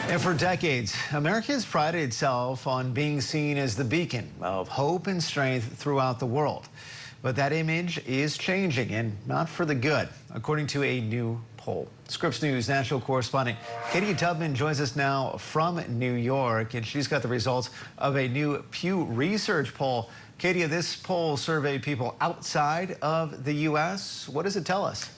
And for decades, America has prided itself on being seen as the beacon of hope and strength throughout the world. But that image is changing, and not for the good, according to a new poll. Scripps News national correspondent Katie Tubman joins us now from New York, and she's got the results of a new Pew Research poll. Katie, this poll surveyed people outside of the U.S. What does it tell us?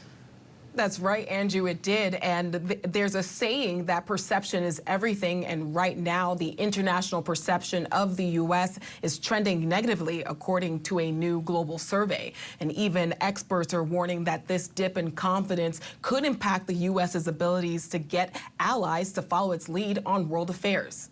That's right, Andrew, it did. And there's a saying that perception is everything. And right now, the international perception of the U.S. is trending negatively, according to a new global survey. And even experts are warning that this dip in confidence could impact the U.S.'s abilities to get allies to follow its lead on world affairs.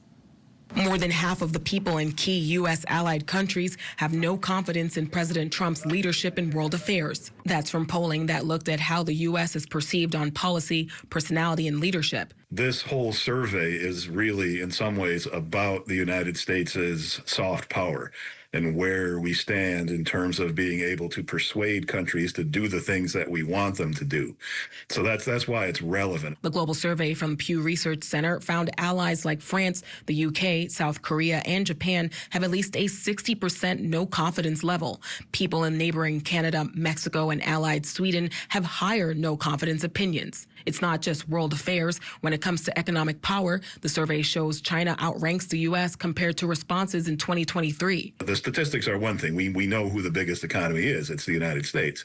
More than half of the people in key U.S. allied countries have no confidence in President Trump's leadership in world affairs. That's from polling that looked at how the U.S. is perceived on policy, personality, and leadership. This whole survey is really, in some ways, about the United States' soft power and where we stand in terms of being able to persuade countries to do the things that we want them to do. So that's why it's relevant. The global survey from Pew Research Center found allies like France, the UK, South Korea, and Japan have at least a 60% no confidence level. People in neighboring Canada, Mexico, and allied Sweden have higher no confidence opinions. It's not just world affairs. When it comes to economic power, the survey shows China outranks the U.S. compared to responses in 2023. The statistics are one thing. We know who the biggest economy is. It's the United States.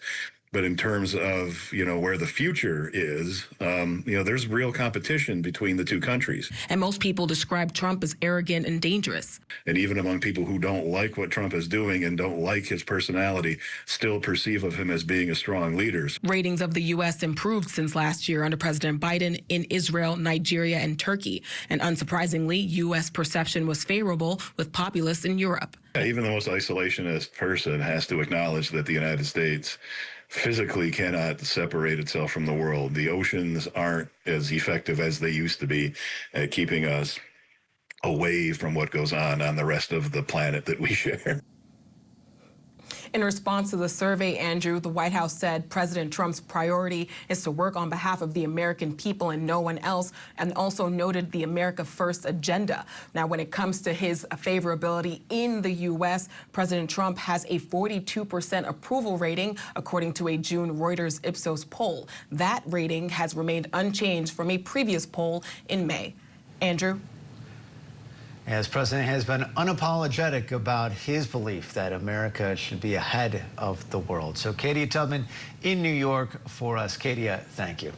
But in terms of, where the future is, there's real competition between the two countries. And most people describe Trump as arrogant and dangerous. And even among people who don't like what Trump is doing and don't like his personality, still perceive of him as being a strong leader. Ratings of the U.S. improved since last year under President Biden in Israel, Nigeria, and Turkey. And unsurprisingly, U.S. perception was favorable with populists in Europe. Even the most isolationist person has to acknowledge that the United States physically cannot separate itself from the world. The oceans aren't as effective as they used to be at keeping us away from what goes on the rest of the planet that we share. In response to the survey, Andrew, the White House said President Trump's priority is to work on behalf of the American people and no one else, and also noted the America First agenda. Now, when it comes to his favorability in the U.S., President Trump has a 42% approval rating, according to a June Reuters Ipsos poll. That rating has remained unchanged from a previous poll in May. Andrew? As president has been unapologetic about his belief that America should be ahead of the world. So Katie Tubman in New York for us. Katie, thank you.